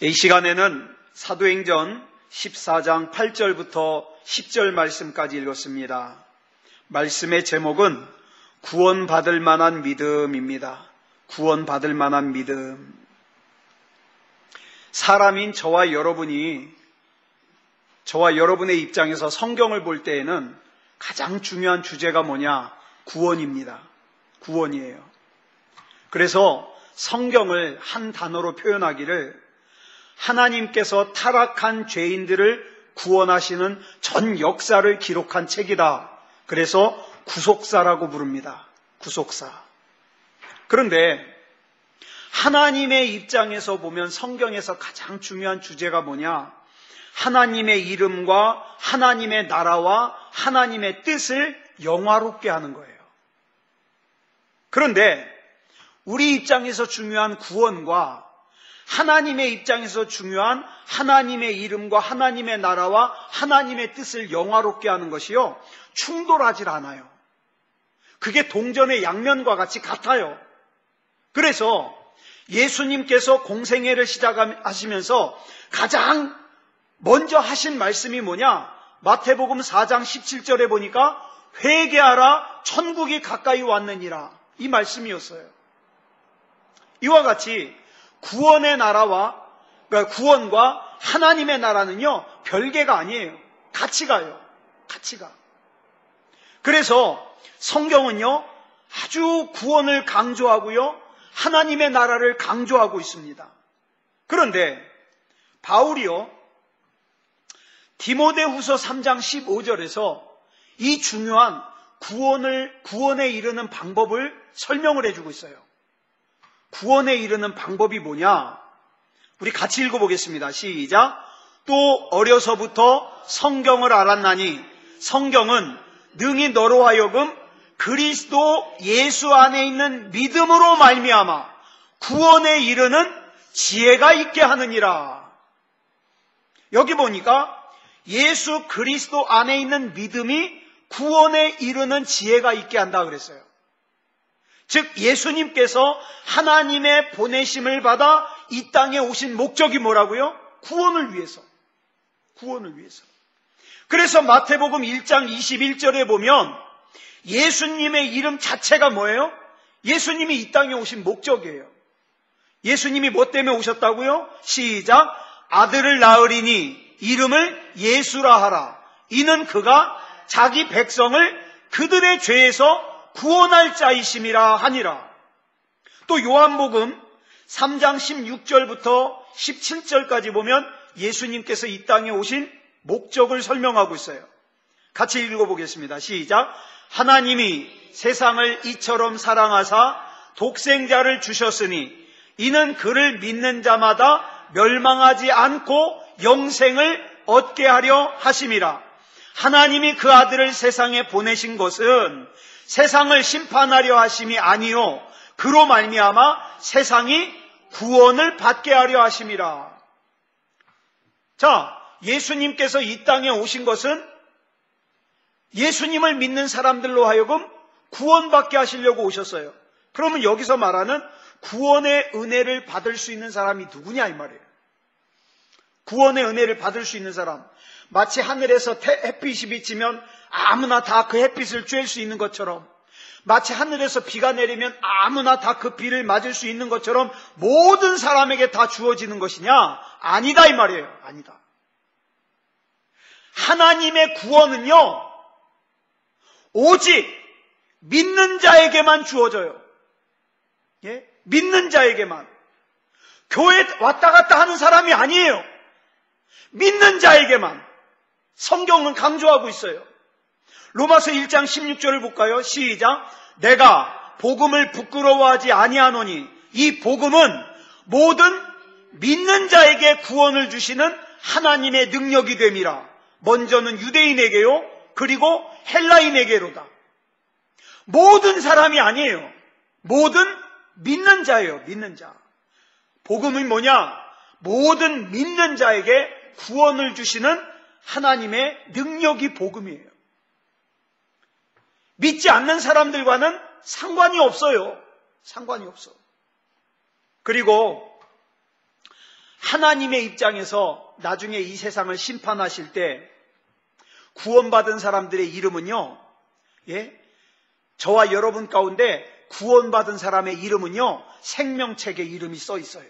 이 시간에는 사도행전 14장 8절부터 10절 말씀까지 읽었습니다. 말씀의 제목은 구원받을 만한 믿음입니다. 구원받을 만한 믿음. 사람인 저와 여러분의 입장에서 성경을 볼 때에는 가장 중요한 주제가 뭐냐? 구원입니다. 구원이에요. 그래서 성경을 한 단어로 표현하기를 하나님께서 타락한 죄인들을 구원하시는 전 역사를 기록한 책이다. 그래서 구속사라고 부릅니다. 구속사. 그런데 하나님의 입장에서 보면 성경에서 가장 중요한 주제가 뭐냐? 하나님의 이름과 하나님의 나라와 하나님의 뜻을 영화롭게 하는 거예요. 그런데 우리 입장에서 중요한 구원과 하나님의 입장에서 중요한 하나님의 이름과 하나님의 나라와 하나님의 뜻을 영화롭게 하는 것이요, 충돌하지 않아요. 그게 동전의 양면과 같이 같아요. 그래서 예수님께서 공생애를 시작하시면서 가장 먼저 하신 말씀이 뭐냐? 마태복음 4장 17절에 보니까 회개하라, 천국이 가까이 왔느니라, 이 말씀이었어요. 이와 같이 구원의 나라와, 그러니까 구원과 하나님의 나라는요, 별개가 아니에요. 같이 가요. 같이 가. 그래서 성경은요, 아주 구원을 강조하고요, 하나님의 나라를 강조하고 있습니다. 그런데 바울이요, 디모데후서 3장 15절에서 이 중요한 구원에 이르는 방법을 설명을 해주고 있어요. 구원에 이르는 방법이 뭐냐? 우리 같이 읽어보겠습니다. 시작. 또 어려서부터 성경을 알았나니 성경은 능히 너로 하여금 그리스도 예수 안에 있는 믿음으로 말미암아 구원에 이르는 지혜가 있게 하느니라. 여기 보니까 예수 그리스도 안에 있는 믿음이 구원에 이르는 지혜가 있게 한다 그랬어요. 즉 예수님께서 하나님의 보내심을 받아 이 땅에 오신 목적이 뭐라고요? 구원을 위해서. 구원을 위해서. 그래서 마태복음 1장 21절에 보면 예수님의 이름 자체가 뭐예요? 예수님이 이 땅에 오신 목적이에요. 예수님이 뭐 때문에 오셨다고요? 시작. 아들을 낳으리니 이름을 예수라 하라. 이는 그가 자기 백성을 그들의 죄에서 구원할 자이심이라 하니라. 또 요한복음 3장 16절부터 17절까지 보면 예수님께서 이 땅에 오신 목적을 설명하고 있어요. 같이 읽어보겠습니다. 시작. 하나님이 세상을 이처럼 사랑하사 독생자를 주셨으니 이는 그를 믿는 자마다 멸망하지 않고 영생을 얻게 하려 하심이라. 하나님이 그 아들을 세상에 보내신 것은 세상을 심판하려 하심이 아니요 그로 말미암아 세상이 구원을 받게 하려 하심이라. 자, 예수님께서 이 땅에 오신 것은 예수님을 믿는 사람들로 하여금 구원받게 하시려고 오셨어요. 그러면 여기서 말하는 구원의 은혜를 받을 수 있는 사람이 누구냐 이 말이에요. 구원의 은혜를 받을 수 있는 사람, 마치 하늘에서 햇빛이 비치면 아무나 다 그 햇빛을 쬐을 수 있는 것처럼, 마치 하늘에서 비가 내리면 아무나 다 그 비를 맞을 수 있는 것처럼 모든 사람에게 다 주어지는 것이냐? 아니다 이 말이에요. 아니다. 하나님의 구원은요, 오직 믿는 자에게만 주어져요. 예? 믿는 자에게만. 교회 왔다 갔다 하는 사람이 아니에요. 믿는 자에게만. 성경은 강조하고 있어요. 로마서 1장 16절을 볼까요? 시작. 내가 복음을 부끄러워하지 아니하노니 이 복음은 모든 믿는 자에게 구원을 주시는 하나님의 능력이 됨이라. 먼저는 유대인에게요, 그리고 헬라인에게로다. 모든 사람이 아니에요. 모든 믿는 자예요. 믿는 자. 복음은 뭐냐? 모든 믿는 자에게 구원을 주시는 하나님의 능력이 복음이에요. 믿지 않는 사람들과는 상관이 없어요. 상관이 없어. 그리고 하나님의 입장에서 나중에 이 세상을 심판하실 때 구원받은 사람들의 이름은요, 저와 여러분 가운데 구원받은 사람의 이름은요, 생명책에 이름이 써 있어요.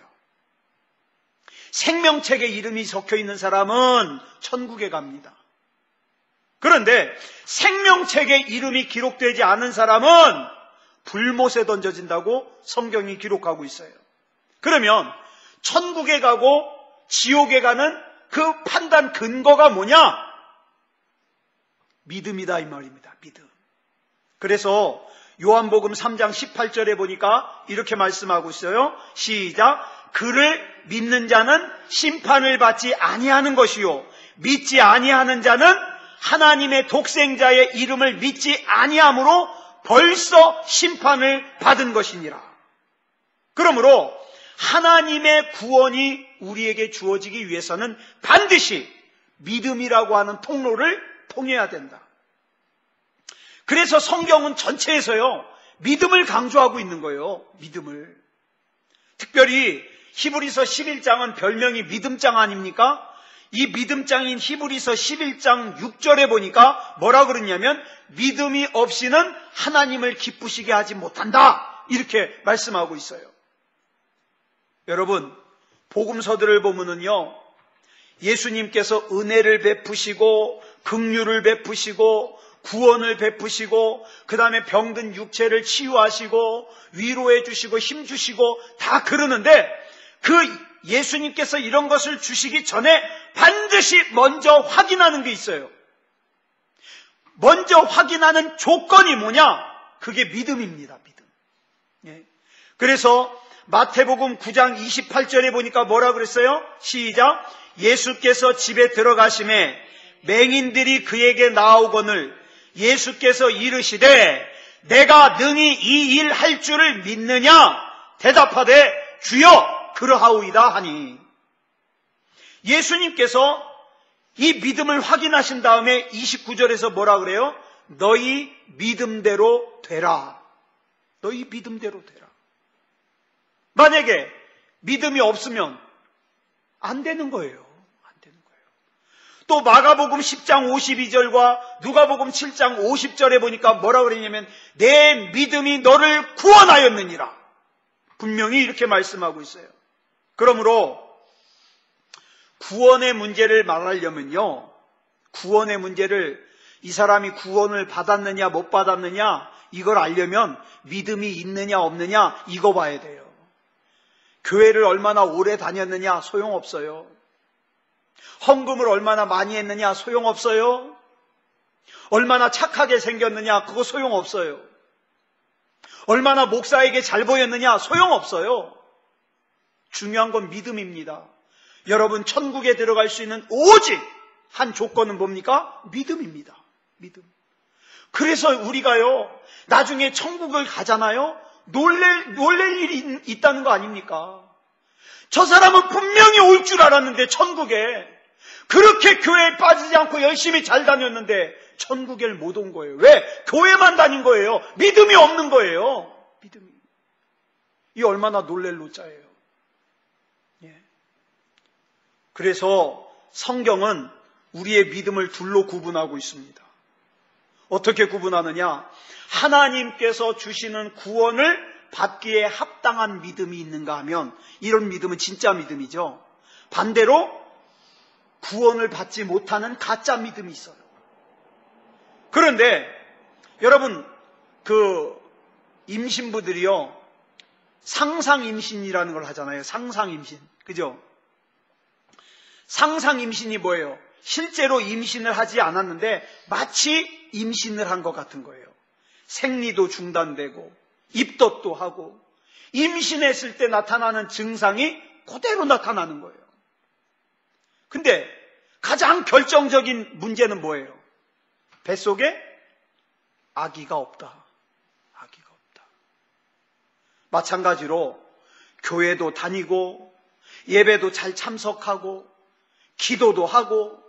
생명책에 이름이 적혀 있는 사람은 천국에 갑니다. 그런데 생명책에 이름이 기록되지 않은 사람은 불못에 던져진다고 성경이 기록하고 있어요. 그러면 천국에 가고 지옥에 가는 그 판단 근거가 뭐냐? 믿음이다 이 말입니다. 믿음. 그래서 요한복음 3장 18절에 보니까 이렇게 말씀하고 있어요. 시작. 그를 믿는 자는 심판을 받지 아니하는 것이요 믿지 아니하는 자는 하나님의 독생자의 이름을 믿지 아니함으로 벌써 심판을 받은 것이니라. 그러므로 하나님의 구원이 우리에게 주어지기 위해서는 반드시 믿음이라고 하는 통로를 통해야 된다. 그래서 성경은 전체에서요, 믿음을 강조하고 있는 거예요. 믿음을. 특별히 히브리서 11장은 별명이 믿음장 아닙니까? 이 믿음장인 히브리서 11장 6절에 보니까 뭐라 그러냐면 믿음이 없이는 하나님을 기쁘시게 하지 못한다. 이렇게 말씀하고 있어요. 여러분, 복음서들을 보면은요, 예수님께서 은혜를 베푸시고 긍휼을 베푸시고 구원을 베푸시고 그 다음에 병든 육체를 치유하시고 위로해 주시고 힘 주시고 다 그러는데 그 예수님께서 이런 것을 주시기 전에 반드시 먼저 확인하는 게 있어요. 먼저 확인하는 조건이 뭐냐? 그게 믿음입니다. 믿음. 그래서 마태복음 9장 28절에 보니까 뭐라 그랬어요? 시작. 예수께서 집에 들어가심에 맹인들이 그에게 나오거늘 예수께서 이르시되 내가 능히 이 일 할 줄을 믿느냐? 대답하되 주여 그러하오이다 하니, 예수님께서 이 믿음을 확인하신 다음에 29절에서 뭐라 그래요? 너희 믿음대로 되라. 너희 믿음대로 되라. 만약에 믿음이 없으면 안 되는 거예요. 안 되는 거예요. 또 마가복음 10장 52절과 누가복음 7장 50절에 보니까 뭐라 그러냐면 내 믿음이 너를 구원하였느니라. 분명히 이렇게 말씀하고 있어요. 그러므로 구원의 문제를 말하려면요, 구원의 문제를 이 사람이 구원을 받았느냐 못 받았느냐 이걸 알려면 믿음이 있느냐 없느냐 이거 봐야 돼요. 교회를 얼마나 오래 다녔느냐 소용없어요. 헌금을 얼마나 많이 했느냐 소용없어요. 얼마나 착하게 생겼느냐 그거 소용없어요. 얼마나 목사에게 잘 보였느냐 소용없어요. 중요한 건 믿음입니다. 여러분 천국에 들어갈 수 있는 오직 한 조건은 뭡니까? 믿음입니다. 믿음. 그래서 우리가요 나중에 천국을 가잖아요. 놀랄 일이 있다는 거 아닙니까? 저 사람은 분명히 올 줄 알았는데 천국에 그렇게 교회에 빠지지 않고 열심히 잘 다녔는데 천국에 못 온 거예요. 왜? 교회만 다닌 거예요. 믿음이 없는 거예요. 믿음이. 이 얼마나 놀랄 노자예요. 그래서 성경은 우리의 믿음을 둘로 구분하고 있습니다. 어떻게 구분하느냐? 하나님께서 주시는 구원을 받기에 합당한 믿음이 있는가 하면 이런 믿음은 진짜 믿음이죠. 반대로 구원을 받지 못하는 가짜 믿음이 있어요. 그런데 여러분 그 임신부들이요 상상임신이라는 걸 하잖아요. 상상임신. 그죠? 상상임신이 뭐예요? 실제로 임신을 하지 않았는데 마치 임신을 한 것 같은 거예요. 생리도 중단되고 입덧도 하고 임신했을 때 나타나는 증상이 그대로 나타나는 거예요. 근데 가장 결정적인 문제는 뭐예요? 뱃속에 아기가 없다. 아기가 없다. 마찬가지로 교회도 다니고 예배도 잘 참석하고 기도도 하고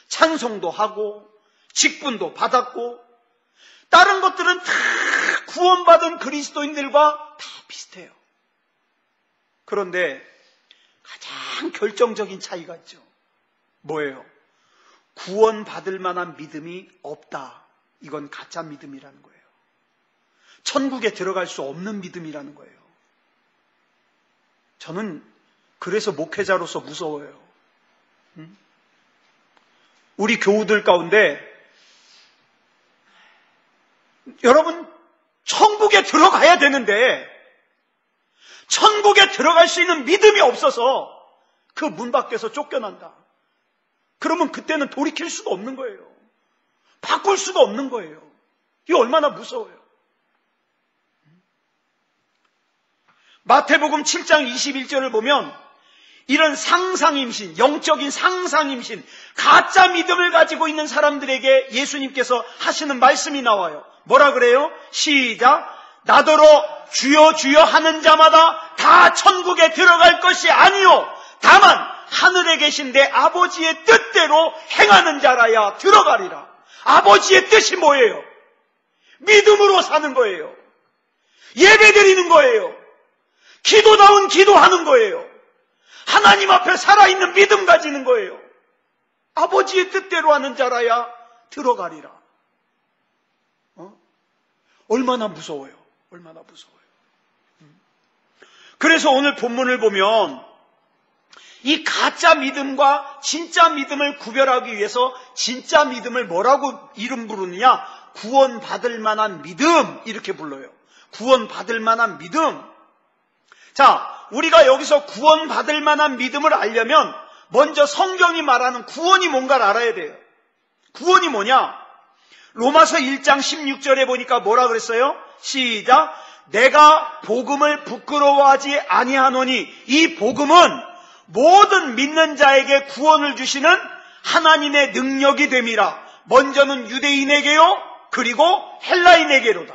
찬송도 하고 직분도 받았고 다른 것들은 다 구원받은 그리스도인들과 다 비슷해요. 그런데 가장 결정적인 차이가 있죠. 뭐예요? 구원받을 만한 믿음이 없다. 이건 가짜 믿음이라는 거예요. 천국에 들어갈 수 없는 믿음이라는 거예요. 저는 그래서 목회자로서 무서워요. 우리 교우들 가운데 여러분 천국에 들어가야 되는데 천국에 들어갈 수 있는 믿음이 없어서 그 문 밖에서 쫓겨난다. 그러면 그때는 돌이킬 수가 없는 거예요. 바꿀 수가 없는 거예요. 이게 얼마나 무서워요. 마태복음 7장 21절을 보면 이런 상상임신, 영적인 상상임신, 가짜 믿음을 가지고 있는 사람들에게 예수님께서 하시는 말씀이 나와요. 뭐라 그래요? 시작! 나더러 주여 주여 하는 자마다 다 천국에 들어갈 것이 아니요 다만 하늘에 계신 내 아버지의 뜻대로 행하는 자라야 들어가리라. 아버지의 뜻이 뭐예요? 믿음으로 사는 거예요. 예배드리는 거예요. 기도다운 기도하는 거예요. 하나님 앞에 살아있는 믿음 가지는 거예요. 아버지의 뜻대로 하는 자라야 들어가리라. 얼마나 무서워요. 얼마나 무서워요. 그래서 오늘 본문을 보면 이 가짜 믿음과 진짜 믿음을 구별하기 위해서 진짜 믿음을 뭐라고 이름 부르느냐? 구원받을 만한 믿음 이렇게 불러요. 구원받을 만한 믿음. 자, 우리가 여기서 구원받을 만한 믿음을 알려면 먼저 성경이 말하는 구원이 뭔가를 알아야 돼요. 구원이 뭐냐? 로마서 1장 16절에 보니까 뭐라 그랬어요? 시작! 내가 복음을 부끄러워하지 아니하노니 이 복음은 모든 믿는 자에게 구원을 주시는 하나님의 능력이 됨이라. 먼저는 유대인에게요 그리고 헬라인에게로다.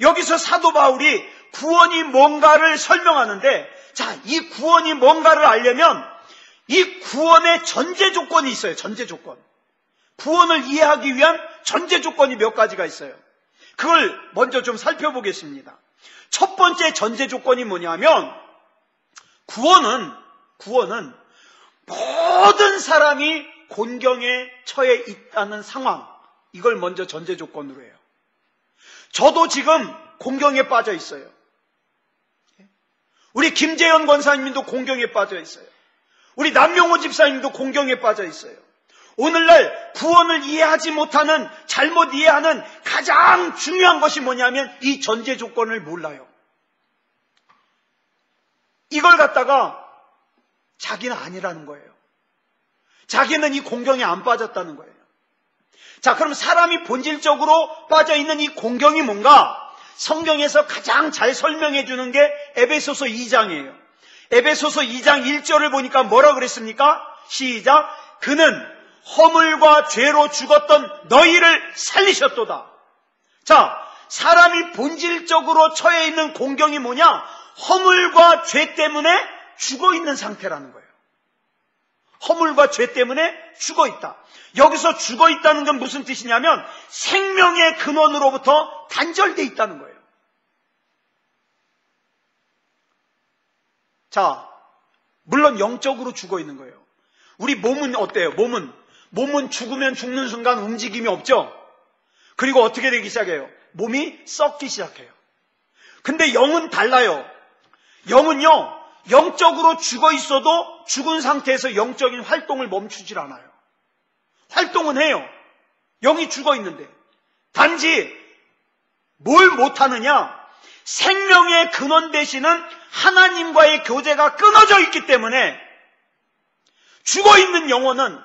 여기서 사도 바울이 구원이 뭔가를 설명하는데, 자, 이 구원이 뭔가를 알려면 이 구원의 전제 조건이 있어요. 전제 조건. 구원을 이해하기 위한 전제 조건이 몇 가지가 있어요. 그걸 먼저 좀 살펴보겠습니다. 첫 번째 전제 조건이 뭐냐면 구원은 모든 사람이 곤경에 처해 있다는 상황, 이걸 먼저 전제 조건으로 해요. 저도 지금 곤경에 빠져 있어요. 우리 김재현 권사님도 곤경에 빠져 있어요. 우리 남명호 집사님도 곤경에 빠져 있어요. 오늘날 구원을 이해하지 못하는, 잘못 이해하는 가장 중요한 것이 뭐냐면 이 전제 조건을 몰라요. 이걸 갖다가 자기는 아니라는 거예요. 자기는 이 곤경에 안 빠졌다는 거예요. 자, 그럼 사람이 본질적으로 빠져있는 이 곤경이 뭔가? 성경에서 가장 잘 설명해 주는 게 에베소서 2장이에요. 에베소서 2장 1절을 보니까 뭐라 그랬습니까? 시작! 그는 허물과 죄로 죽었던 너희를 살리셨도다. 자, 사람이 본질적으로 처해 있는 곤경이 뭐냐? 허물과 죄 때문에 죽어 있는 상태라는 거예요. 허물과 죄 때문에 죽어 있다. 여기서 죽어 있다는 건 무슨 뜻이냐면 생명의 근원으로부터 단절되어 있다는 거예요. 자, 물론 영적으로 죽어 있는 거예요. 우리 몸은 어때요? 몸은 죽으면 죽는 순간 움직임이 없죠? 그리고 어떻게 되기 시작해요? 몸이 썩기 시작해요. 근데 영은 달라요. 영은요, 영적으로 죽어 있어도 죽은 상태에서 영적인 활동을 멈추질 않아요. 활동은 해요. 영이 죽어 있는데. 단지 뭘 못하느냐? 생명의 근원 되시는 하나님과의 교제가 끊어져 있기 때문에 죽어 있는 영혼은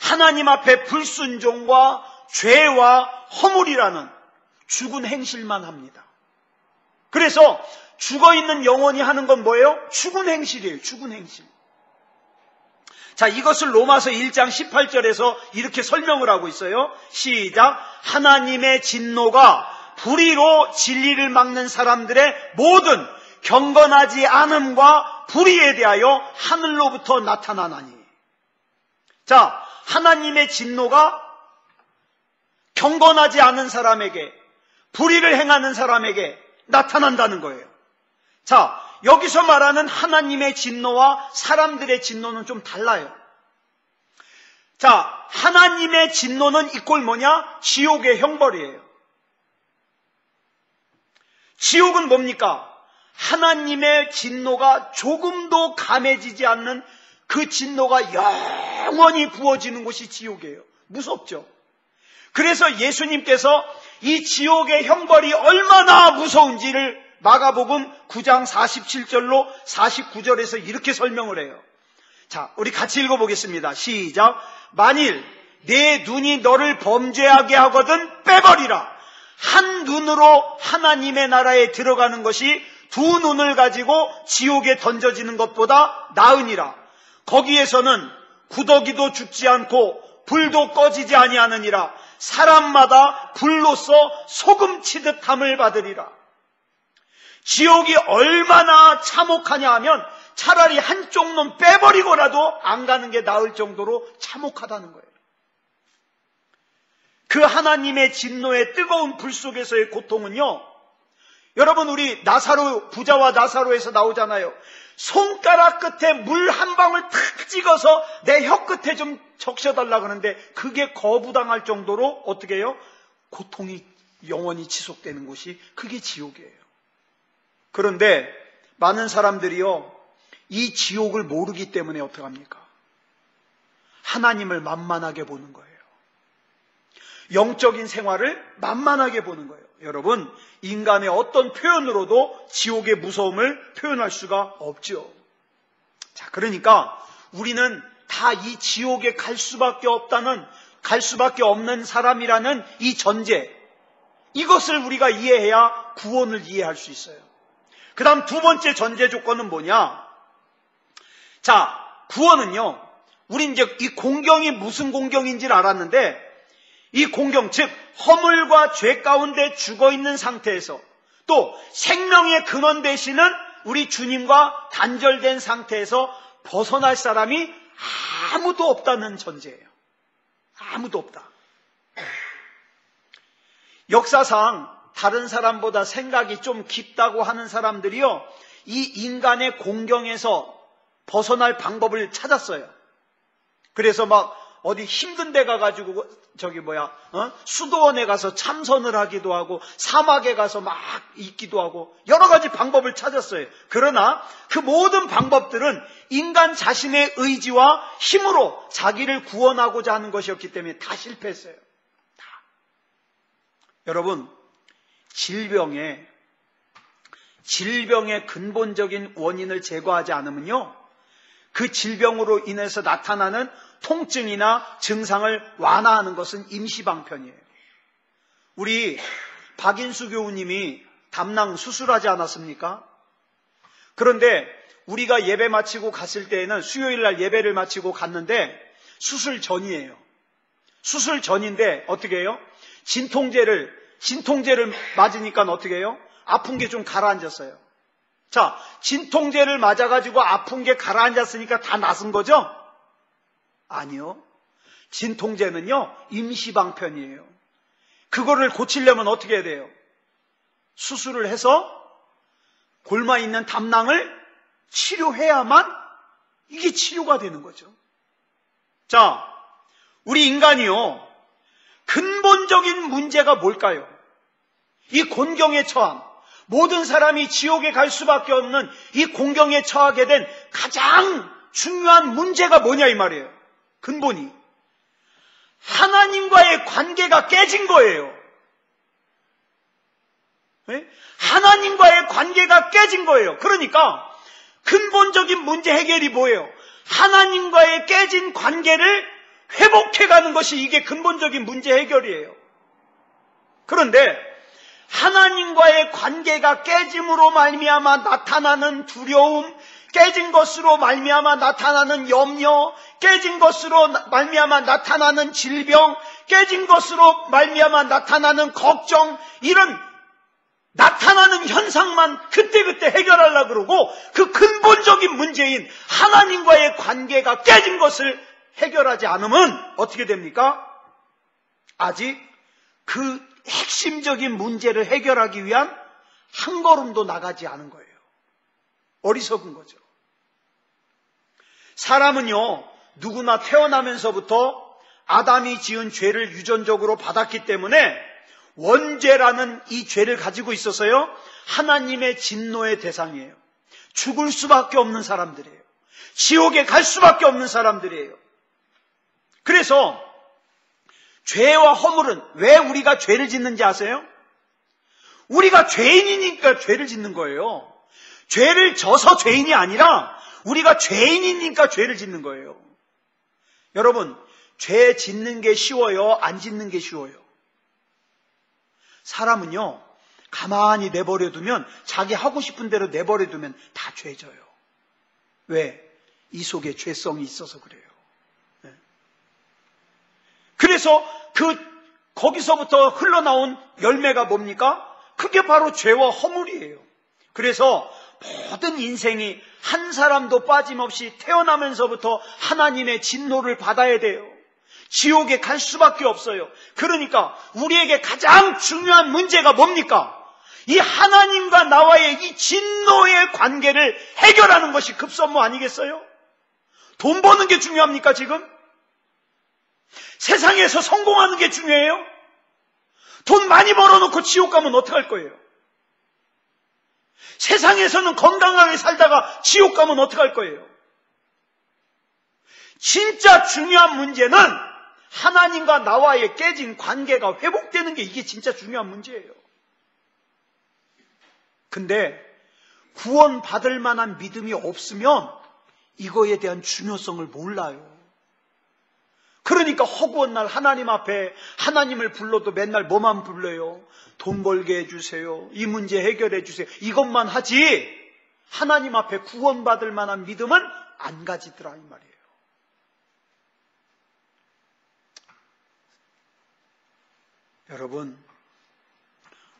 하나님 앞에 불순종과 죄와 허물이라는 죽은 행실만 합니다. 그래서 죽어 있는 영혼이 하는 건 뭐예요? 죽은 행실이에요. 죽은 행실. 자, 이것을 로마서 1장 18절에서 이렇게 설명을 하고 있어요. 시작! 하나님의 진노가 불의로 진리를 막는 사람들의 모든 경건하지 않음과 불의에 대하여 하늘로부터 나타나나니. 자, 하나님의 진노가 경건하지 않은 사람에게, 불의를 행하는 사람에게 나타난다는 거예요. 자, 여기서 말하는 하나님의 진노와 사람들의 진노는 좀 달라요. 자, 하나님의 진노는 이꼴 뭐냐? 지옥의 형벌이에요. 지옥은 뭡니까? 하나님의 진노가 조금도 감해지지 않는 그 진노가 영원히 부어지는 곳이 지옥이에요. 무섭죠? 그래서 예수님께서 이 지옥의 형벌이 얼마나 무서운지를 마가복음 9장 47절로 49절에서 이렇게 설명을 해요. 자, 우리 같이 읽어보겠습니다. 시작. 만일 내 눈이 너를 범죄하게 하거든 빼버리라. 한 눈으로 하나님의 나라에 들어가는 것이 두 눈을 가지고 지옥에 던져지는 것보다 나으니라. 거기에서는 구더기도 죽지 않고 불도 꺼지지 아니하느니라. 사람마다 불로써 소금 치듯 함을 받으리라. 지옥이 얼마나 참혹하냐 하면 차라리 한쪽 눈 빼버리고라도 안 가는 게 나을 정도로 참혹하다는 거예요. 그 하나님의 진노의 뜨거운 불 속에서의 고통은요, 여러분, 우리 나사로, 부자와 나사로에서 나오잖아요. 손가락 끝에 물 한 방울 탁 찍어서 내 혀 끝에 좀 적셔달라 그러는데 그게 거부당할 정도로 어떻게 해요? 고통이 영원히 지속되는 곳이 그게 지옥이에요. 그런데 많은 사람들이요, 이 지옥을 모르기 때문에 어떻게 합니까? 하나님을 만만하게 보는 거예요. 영적인 생활을 만만하게 보는 거예요. 여러분, 인간의 어떤 표현으로도 지옥의 무서움을 표현할 수가 없죠. 자, 그러니까 우리는 다 이 지옥에 갈 수밖에 없는 사람이라는 이 전제, 이것을 우리가 이해해야 구원을 이해할 수 있어요. 그 다음 두 번째 전제 조건은 뭐냐? 자, 구원은요, 우리 이제 이 공경이 무슨 공경인지를 알았는데, 이 공경, 즉 허물과 죄 가운데 죽어있는 상태에서 또 생명의 근원 되시는 우리 주님과 단절된 상태에서 벗어날 사람이 아무도 없다는 전제예요. 아무도 없다. 역사상 다른 사람보다 생각이 좀 깊다고 하는 사람들이요, 이 인간의 공경에서 벗어날 방법을 찾았어요. 그래서 막 어디 힘든 데 가가지고 수도원에 가서 참선을 하기도 하고 사막에 가서 막 있기도 하고 여러 가지 방법을 찾았어요. 그러나 그 모든 방법들은 인간 자신의 의지와 힘으로 자기를 구원하고자 하는 것이었기 때문에 다 실패했어요. 다. 여러분, 질병의 근본적인 원인을 제거하지 않으면요, 그 질병으로 인해서 나타나는 통증이나 증상을 완화하는 것은 임시방편이에요. 우리 박인수 교우님이 담낭 수술하지 않았습니까? 그런데 우리가 예배 마치고 갔을 때에는 수요일 날 예배를 마치고 갔는데 수술 전이에요. 수술 전인데 어떻게 해요? 진통제를 맞으니까 어떻게 해요? 아픈 게 좀 가라앉았어요. 자, 진통제를 맞아가지고 아픈 게 가라앉았으니까 다 낫은 거죠? 아니요. 진통제는요, 임시방편이에요. 그거를 고치려면 어떻게 해야 돼요? 수술을 해서 골마있는 담낭을 치료해야만 이게 치료가 되는 거죠. 자, 우리 인간이요, 근본적인 문제가 뭘까요? 이 곤경에 처함, 모든 사람이 지옥에 갈 수밖에 없는 이 공경에 처하게 된 가장 중요한 문제가 뭐냐 이 말이에요. 근본이 하나님과의 관계가 깨진 거예요. 네? 하나님과의 관계가 깨진 거예요. 그러니까 근본적인 문제 해결이 뭐예요? 하나님과의 깨진 관계를 회복해가는 것이 이게 근본적인 문제 해결이에요. 그런데 하나님과의 관계가 깨짐으로 말미암아 나타나는 두려움, 깨진 것으로 말미암아 나타나는 염려, 깨진 것으로 말미암아 나타나는 질병, 깨진 것으로 말미암아 나타나는 걱정, 이런 나타나는 현상만 그때그때 해결하려고 그러고 그 근본적인 문제인 하나님과의 관계가 깨진 것을 해결하지 않으면 어떻게 됩니까? 아직 그 핵심적인 문제를 해결하기 위한 한 걸음도 나가지 않은 거예요. 어리석은 거죠. 사람은요, 누구나 태어나면서부터 아담이 지은 죄를 유전적으로 받았기 때문에 원죄라는 이 죄를 가지고 있어서요, 하나님의 진노의 대상이에요. 죽을 수밖에 없는 사람들이에요. 지옥에 갈 수밖에 없는 사람들이에요. 그래서 죄와 허물은 왜 우리가 죄를 짓는지 아세요? 우리가 죄인이니까 죄를 짓는 거예요. 죄를 져서 죄인이 아니라 우리가 죄인이니까 죄를 짓는 거예요. 여러분, 죄 짓는 게 쉬워요? 안 짓는 게 쉬워요? 사람은요, 가만히 내버려두면, 자기 하고 싶은 대로 내버려두면 다 죄져요. 왜? 이 속에 죄성이 있어서 그래요. 네. 그래서 거기서부터 흘러나온 열매가 뭡니까? 그게 바로 죄와 허물이에요. 그래서 모든 인생이 한 사람도 빠짐없이 태어나면서부터 하나님의 진노를 받아야 돼요. 지옥에 갈 수밖에 없어요. 그러니까 우리에게 가장 중요한 문제가 뭡니까? 이 하나님과 나와의 이 진노의 관계를 해결하는 것이 급선무 아니겠어요? 돈 버는 게 중요합니까 지금? 세상에서 성공하는 게 중요해요? 돈 많이 벌어놓고 지옥 가면 어떡할 거예요? 세상에서는 건강하게 살다가 지옥 가면 어떡할 거예요? 진짜 중요한 문제는 하나님과 나와의 깨진 관계가 회복되는 게 이게 진짜 중요한 문제예요. 근데 구원받을 만한 믿음이 없으면 이거에 대한 중요성을 몰라요. 그러니까 허구한 날 하나님 앞에 하나님을 불러도 맨날 뭐만 불러요? 돈 벌게 해주세요. 이 문제 해결해 주세요. 이것만 하지 하나님 앞에 구원받을 만한 믿음은 안 가지더라 이 말이에요. 여러분,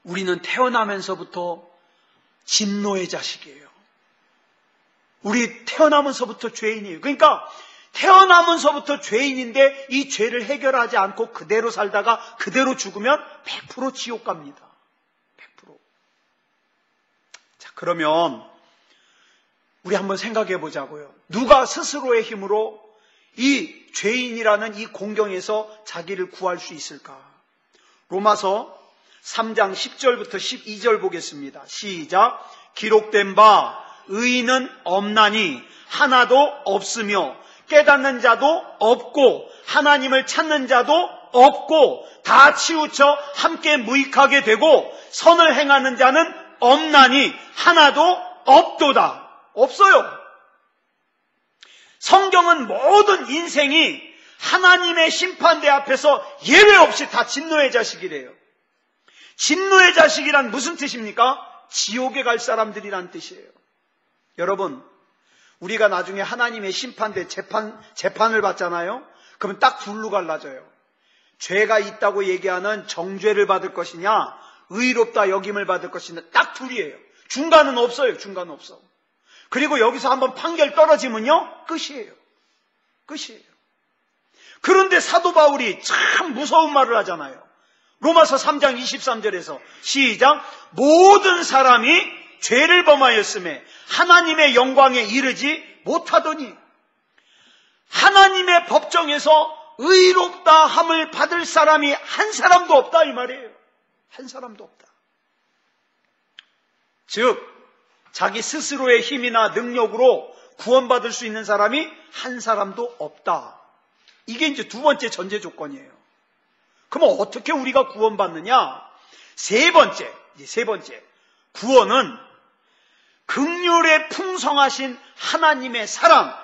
우리는 태어나면서부터 진노의 자식이에요. 우리 태어나면서부터 죄인이에요. 그러니까 태어나면서부터 죄인인데 이 죄를 해결하지 않고 그대로 살다가 그대로 죽으면 100% 지옥 갑니다. 100%. 자, 그러면 우리 한번 생각해 보자고요. 누가 스스로의 힘으로 이 죄인이라는 이 공경에서 자기를 구할 수 있을까? 로마서 3장 10절부터 12절 보겠습니다. 시작. 기록된 바 의인은 없나니 하나도 없으며 깨닫는 자도 없고 하나님을 찾는 자도 없고 다 치우쳐 함께 무익하게 되고 선을 행하는 자는 없나니 하나도 없도다. 없어요. 성경은 모든 인생이 하나님의 심판대 앞에서 예외 없이 다 진노의 자식이래요. 진노의 자식이란 무슨 뜻입니까? 지옥에 갈 사람들이란 뜻이에요. 여러분, 우리가 나중에 하나님의 심판대 재판을 받잖아요. 그러면 딱 둘로 갈라져요. 죄가 있다고 얘기하는 정죄를 받을 것이냐, 의롭다 여김을 받을 것이냐, 딱 둘이에요. 중간은 없어요. 중간은 없어. 그리고 여기서 한번 판결 떨어지면요, 끝이에요. 끝이에요. 그런데 사도 바울이 참 무서운 말을 하잖아요. 로마서 3장 23절에서 시작. 모든 사람이 죄를 범하였음에 하나님의 영광에 이르지 못하더니 하나님의 법정에서 의롭다 함을 받을 사람이 한 사람도 없다 이 말이에요. 한 사람도 없다. 즉 자기 스스로의 힘이나 능력으로 구원받을 수 있는 사람이 한 사람도 없다. 이게 이제 두 번째 전제 조건이에요. 그럼 어떻게 우리가 구원받느냐? 세 번째. 구원은 긍휼에 풍성하신 하나님의 사랑,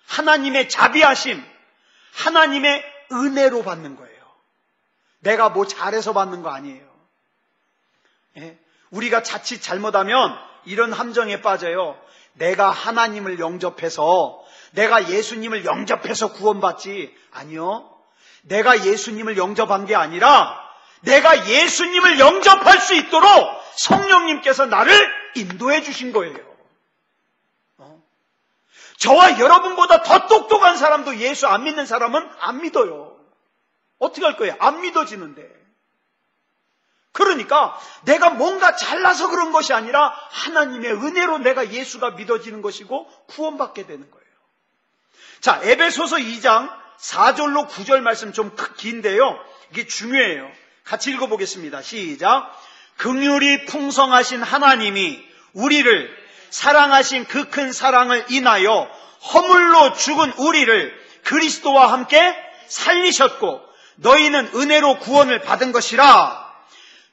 하나님의 자비하심, 하나님의 은혜로 받는 거예요. 내가 뭐 잘해서 받는 거 아니에요. 예? 우리가 자칫 잘못하면 이런 함정에 빠져요. 내가 하나님을 영접해서, 내가 예수님을 영접해서 구원받지. 아니요. 내가 예수님을 영접한 게 아니라 내가 예수님을 영접할 수 있도록 성령님께서 나를 인도해 주신 거예요. 저와 여러분보다 더 똑똑한 사람도 예수 안 믿는 사람은 안 믿어요. 어떻게 할 거예요? 안 믿어지는데. 그러니까 내가 뭔가 잘나서 그런 것이 아니라 하나님의 은혜로 내가 예수가 믿어지는 것이고 구원받게 되는 거예요. 자, 에베소서 2장 4절로 9절 말씀 좀 긴데요. 이게 중요해요. 같이 읽어보겠습니다. 시작. 긍휼이 풍성하신 하나님이 우리를 사랑하신 그 큰 사랑을 인하여 허물로 죽은 우리를 그리스도와 함께 살리셨고 너희는 은혜로 구원을 받은 것이라.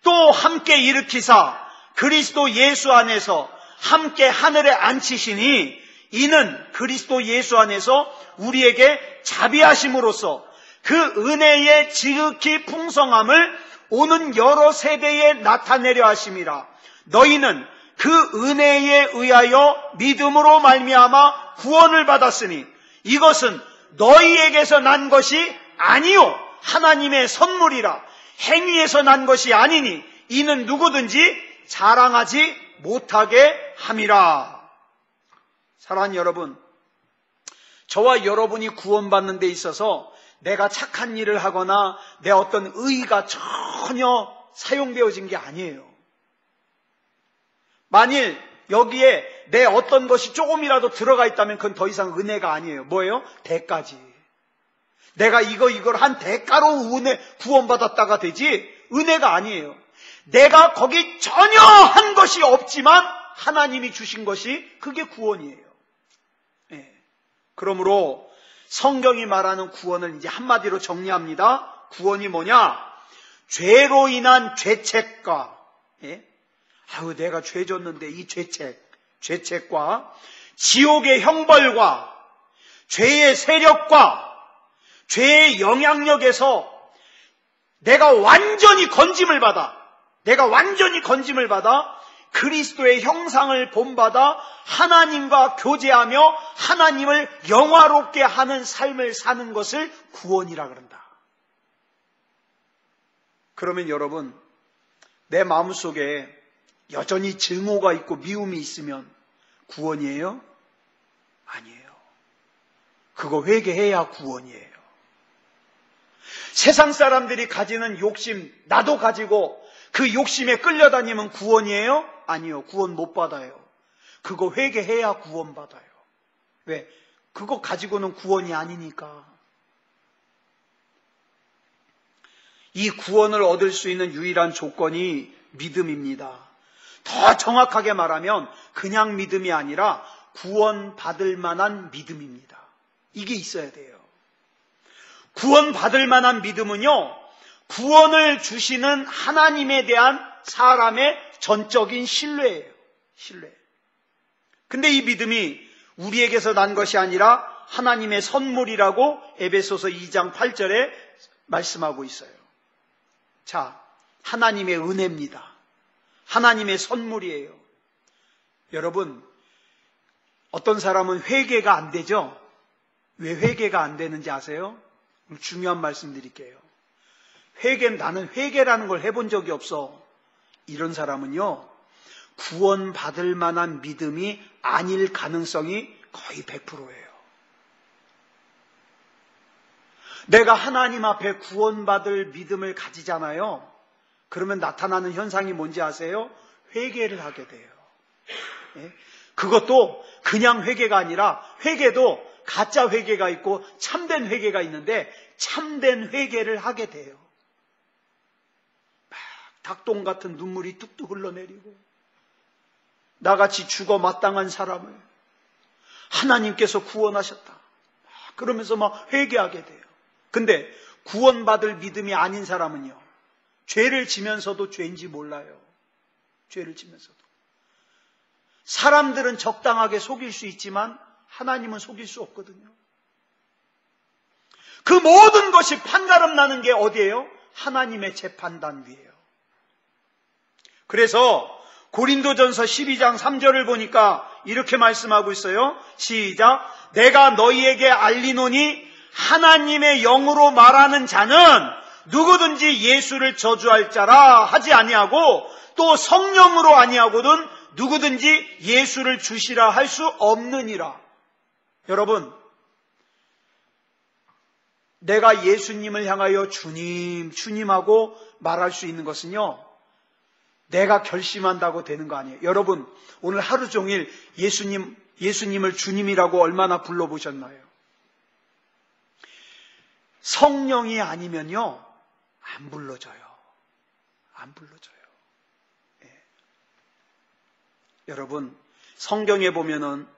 또 함께 일으키사 그리스도 예수 안에서 함께 하늘에 앉히시니 이는 그리스도 예수 안에서 우리에게 자비하심으로써 그 은혜의 지극히 풍성함을 오는 여러 세대에 나타내려 하심이라. 너희는 그 은혜에 의하여 믿음으로 말미암아 구원을 받았으니 이것은 너희에게서 난 것이 아니요 하나님의 선물이라. 행위에서 난 것이 아니니 이는 누구든지 자랑하지 못하게 함이라. 사랑하는 여러분, 저와 여러분이 구원받는 데 있어서 내가 착한 일을 하거나 내 어떤 의의가 전혀 사용되어진 게 아니에요. 만일 여기에 내 어떤 것이 조금이라도 들어가 있다면 그건 더 이상 은혜가 아니에요. 뭐예요? 대가지. 내가 이걸 한 대가로 은혜 구원받았다가 되지 은혜가 아니에요. 내가 거기 전혀 한 것이 없지만 하나님이 주신 것이 그게 구원이에요. 네. 그러므로 성경이 말하는 구원을 이제 한마디로 정리합니다. 구원이 뭐냐? 죄로 인한 죄책과 아유 내가 죄 졌는데 이 죄책과 지옥의 형벌과 죄의 세력과 죄의 영향력에서 내가 완전히 건짐을 받아 그리스도의 형상을 본받아 하나님과 교제하며 하나님을 영화롭게 하는 삶을 사는 것을 구원이라 그런다. 그러면 여러분, 내 마음속에 여전히 증오가 있고 미움이 있으면 구원이에요? 아니에요. 그거 회개해야 구원이에요. 세상 사람들이 가지는 욕심 나도 가지고 그 욕심에 끌려다니면 구원이에요? 아니요. 구원 못 받아요. 그거 회개해야 구원 받아요. 왜? 그거 가지고는 구원이 아니니까. 이 구원을 얻을 수 있는 유일한 조건이 믿음입니다. 더 정확하게 말하면 그냥 믿음이 아니라 구원받을 만한 믿음입니다. 이게 있어야 돼요. 구원받을 만한 믿음은요, 구원을 주시는 하나님에 대한 사람의 전적인 신뢰예요. 신뢰. 근데 이 믿음이 우리에게서 난 것이 아니라 하나님의 선물이라고 에베소서 2장 8절에 말씀하고 있어요. 자, 하나님의 은혜입니다. 하나님의 선물이에요. 여러분, 어떤 사람은 회개가 안 되죠? 왜 회개가 안 되는지 아세요? 중요한 말씀 드릴게요. 나는 회개라는 걸 해본 적이 없어. 이런 사람은요, 구원받을 만한 믿음이 아닐 가능성이 거의 100%예요. 내가 하나님 앞에 구원받을 믿음을 가지잖아요. 그러면 나타나는 현상이 뭔지 아세요? 회개를 하게 돼요. 그것도 그냥 회개가 아니라 회개도 가짜 회개가 있고 참된 회개가 있는데 참된 회개를 하게 돼요. 막 닭똥 같은 눈물이 뚝뚝 흘러내리고 나같이 죽어 마땅한 사람을 하나님께서 구원하셨다. 그러면서 막 회개하게 돼요. 근데 구원받을 믿음이 아닌 사람은요, 죄를 지면서도 죄인지 몰라요. 죄를 지면서도. 사람들은 적당하게 속일 수 있지만 하나님은 속일 수 없거든요. 그 모든 것이 판가름 나는 게 어디예요? 하나님의 재판단 위에요. 그래서 고린도전서 12장 3절을 보니까 이렇게 말씀하고 있어요. 시작. 내가 너희에게 알리노니 하나님의 영으로 말하는 자는 누구든지 예수를 저주할 자라 하지 아니하고 또 성령으로 아니하고는 누구든지 예수를 주시라 할 수 없느니라. 여러분, 내가 예수님을 향하여 주님, 주님하고 말할 수 있는 것은요, 내가 결심한다고 되는 거 아니에요. 여러분, 오늘 하루 종일 예수님을 주님이라고 얼마나 불러보셨나요? 성령이 아니면요, 안 불러줘요. 안 불러줘요. 예. 여러분, 성경에 보면은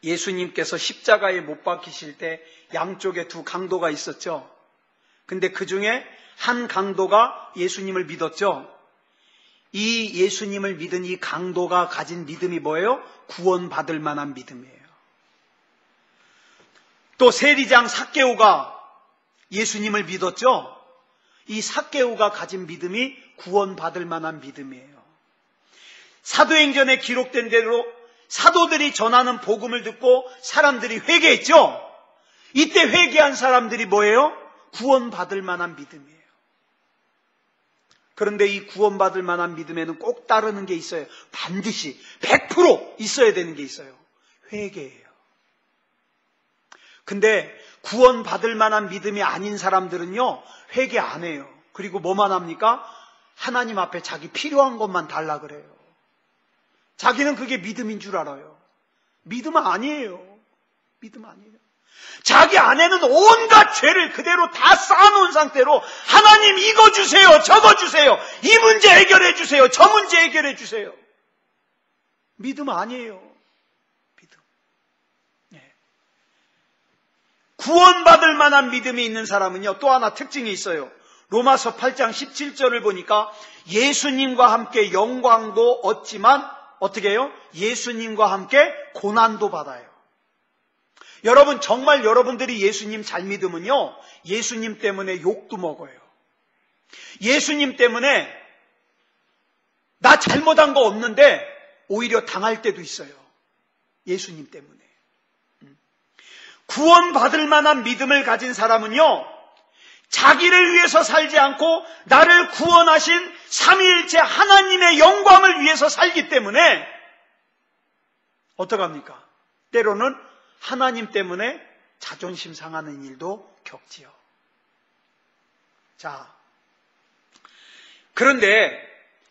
예수님께서 십자가에 못 박히실 때 양쪽에 두 강도가 있었죠. 근데 그 중에 한 강도가 예수님을 믿었죠. 이 예수님을 믿은 이 강도가 가진 믿음이 뭐예요? 구원받을 만한 믿음이에요. 또 세리장 삭개오가 예수님을 믿었죠. 이 삭개오가 가진 믿음이 구원받을 만한 믿음이에요. 사도행전에 기록된 대로 사도들이 전하는 복음을 듣고 사람들이 회개했죠. 이때 회개한 사람들이 뭐예요? 구원받을 만한 믿음이에요. 그런데 이 구원받을 만한 믿음에는 꼭 따르는 게 있어요. 반드시 100% 있어야 되는 게 있어요. 회개예요. 근데 구원받을 만한 믿음이 아닌 사람들은요, 회개 안 해요. 그리고 뭐만 합니까? 하나님 앞에 자기 필요한 것만 달라 그래요. 자기는 그게 믿음인 줄 알아요. 믿음은 아니에요. 믿음 아니에요. 자기 안에는 온갖 죄를 그대로 다 쌓아놓은 상태로 하나님 이거 주세요, 저거 주세요, 이 문제 해결해 주세요, 저 문제 해결해 주세요. 믿음 아니에요. 믿음. 네. 구원받을 만한 믿음이 있는 사람은요, 또 하나 특징이 있어요. 로마서 8장 17절을 보니까 예수님과 함께 영광도 얻지만 어떻게 해요? 예수님과 함께 고난도 받아요. 여러분, 정말 여러분들이 예수님 잘 믿으면요, 예수님 때문에 욕도 먹어요. 예수님 때문에 나 잘못한 거 없는데 오히려 당할 때도 있어요. 예수님 때문에. 구원받을 만한 믿음을 가진 사람은요, 자기를 위해서 살지 않고 나를 구원하신 삼위일체 하나님의 영광을 위해서 살기 때문에 어떡합니까? 때로는 하나님 때문에 자존심 상하는 일도 겪지요. 자, 그런데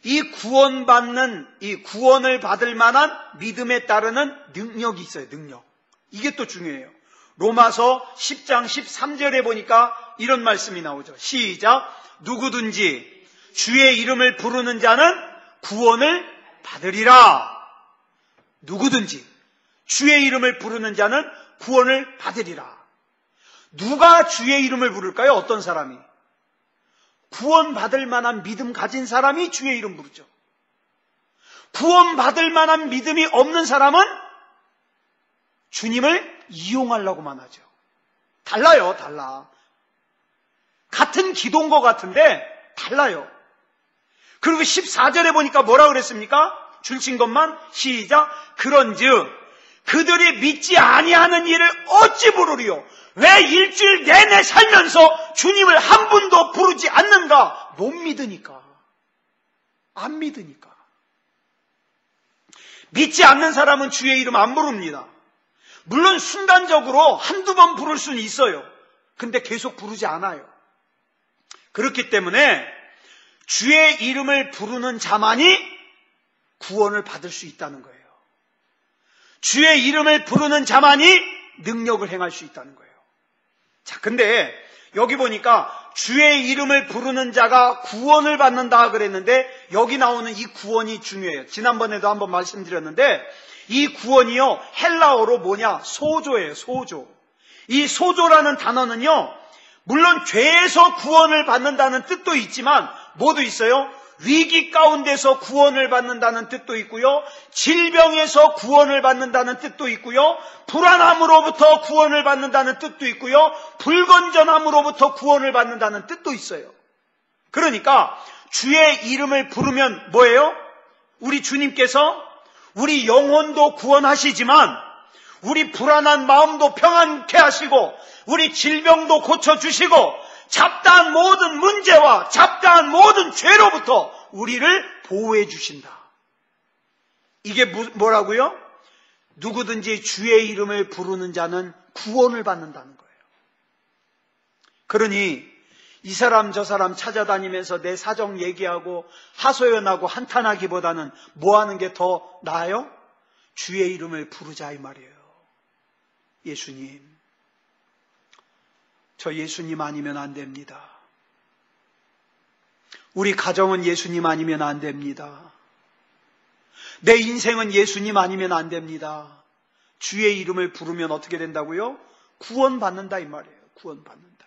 이 구원을 받을 만한 믿음에 따르는 능력이 있어요. 능력. 이게 또 중요해요. 로마서 10장 13절에 보니까 이런 말씀이 나오죠. 시작. 누구든지 주의 이름을 부르는 자는 구원을 받으리라. 누구든지 주의 이름을 부르는 자는 구원을 받으리라. 누가 주의 이름을 부를까요? 어떤 사람이? 구원받을 만한 믿음 가진 사람이 주의 이름 부르죠. 구원받을 만한 믿음이 없는 사람은 주님을 이용하려고만 하죠. 달라요, 달라. 같은 기도인 것 같은데 달라요. 그리고 14절에 보니까 뭐라 그랬습니까? 줄친 것만 시작. 그런즉 그들이 믿지 아니하는 일을 어찌 부르리요? 왜 일주일 내내 살면서 주님을 한 분도 부르지 않는가? 못 믿으니까. 안 믿으니까. 믿지 않는 사람은 주의 이름 안 부릅니다. 물론 순간적으로 한두 번 부를 수는 있어요. 근데 계속 부르지 않아요. 그렇기 때문에 주의 이름을 부르는 자만이 구원을 받을 수 있다는 거예요. 주의 이름을 부르는 자만이 능력을 행할 수 있다는 거예요. 자, 근데 여기 보니까 주의 이름을 부르는 자가 구원을 받는다 그랬는데 여기 나오는 이 구원이 중요해요. 지난번에도 한번 말씀드렸는데 이 구원이요, 헬라어로 뭐냐? 소조예요, 소조. 이 소조라는 단어는요, 물론 죄에서 구원을 받는다는 뜻도 있지만 뭐도 있어요? 위기 가운데서 구원을 받는다는 뜻도 있고요, 질병에서 구원을 받는다는 뜻도 있고요, 불안함으로부터 구원을 받는다는 뜻도 있고요, 불건전함으로부터 구원을 받는다는 뜻도 있어요. 그러니까 주의 이름을 부르면 뭐예요? 우리 주님께서 우리 영혼도 구원하시지만 우리 불안한 마음도 평안케 하시고 우리 질병도 고쳐주시고 잡다한 모든 문제와 잡다한 모든 죄로부터 우리를 보호해 주신다. 이게 뭐라고요? 누구든지 주의 이름을 부르는 자는 구원을 받는다는 거예요. 그러니 이 사람 저 사람 찾아다니면서 내 사정 얘기하고 하소연하고 한탄하기보다는 뭐 하는 게 더 나아요? 주의 이름을 부르자 이 말이에요. 예수님, 저 예수님 아니면 안 됩니다. 우리 가정은 예수님 아니면 안 됩니다. 내 인생은 예수님 아니면 안 됩니다. 주의 이름을 부르면 어떻게 된다고요? 구원받는다 이 말이에요. 구원받는다.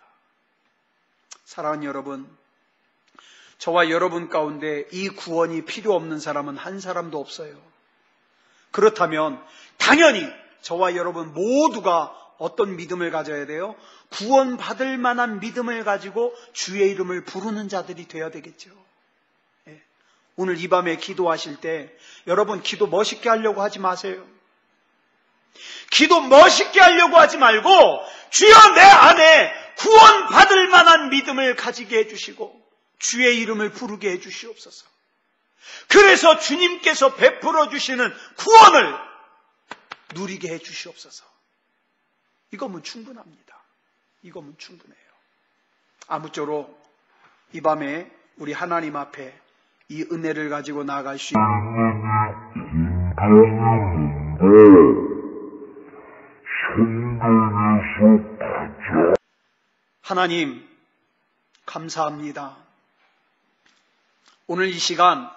사랑하는 여러분, 저와 여러분 가운데 이 구원이 필요 없는 사람은 한 사람도 없어요. 그렇다면 당연히 저와 여러분 모두가 어떤 믿음을 가져야 돼요? 구원받을 만한 믿음을 가지고 주의 이름을 부르는 자들이 되어야 되겠죠. 오늘 이 밤에 기도하실 때 여러분 기도 멋있게 하려고 하지 마세요. 기도 멋있게 하려고 하지 말고 주여 내 안에 구원받을 만한 믿음을 가지게 해주시고 주의 이름을 부르게 해주시옵소서. 그래서 주님께서 베풀어 주시는 구원을 누리게 해주시옵소서. 이거면 충분합니다. 이거면 충분해요. 아무쪼록 이 밤에 우리 하나님 앞에 이 은혜를 가지고 나아갈 수 있는 하나님 감사합니다. 오늘 이 시간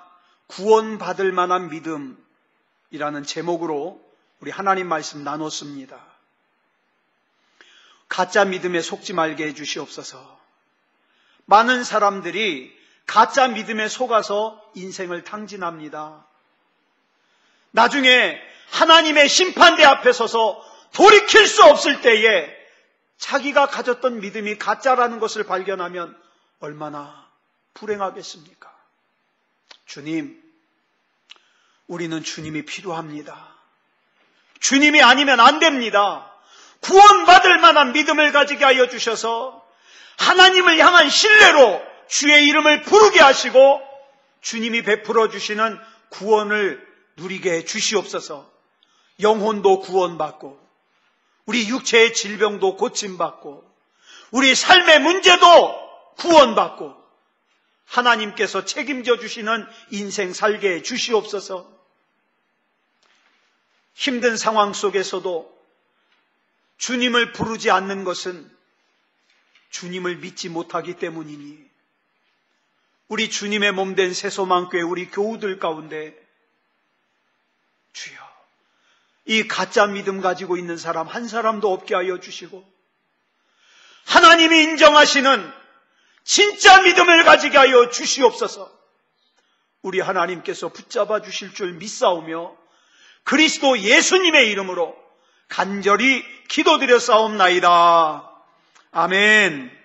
구원받을 만한 믿음이라는 제목으로 우리 하나님 말씀 나눴습니다. 가짜 믿음에 속지 말게 해주시옵소서. 많은 사람들이 가짜 믿음에 속아서 인생을 탕진합니다. 나중에 하나님의 심판대 앞에 서서 돌이킬 수 없을 때에 자기가 가졌던 믿음이 가짜라는 것을 발견하면 얼마나 불행하겠습니까? 주님, 우리는 주님이 필요합니다. 주님이 아니면 안 됩니다. 구원받을 만한 믿음을 가지게 하여 주셔서 하나님을 향한 신뢰로 주의 이름을 부르게 하시고 주님이 베풀어 주시는 구원을 누리게 해 주시옵소서. 영혼도 구원받고 우리 육체의 질병도 고침받고 우리 삶의 문제도 구원받고 하나님께서 책임져 주시는 인생 살게 해 주시옵소서. 힘든 상황 속에서도 주님을 부르지 않는 것은 주님을 믿지 못하기 때문이니 우리 주님의 몸된 새소망교회 우리 교우들 가운데 주여 이 가짜 믿음 가지고 있는 사람 한 사람도 없게 하여 주시고 하나님이 인정하시는 진짜 믿음을 가지게 하여 주시옵소서. 우리 하나님께서 붙잡아 주실 줄 믿사오며 그리스도 예수님의 이름으로 간절히 기도드려 싸움나이다. 아멘.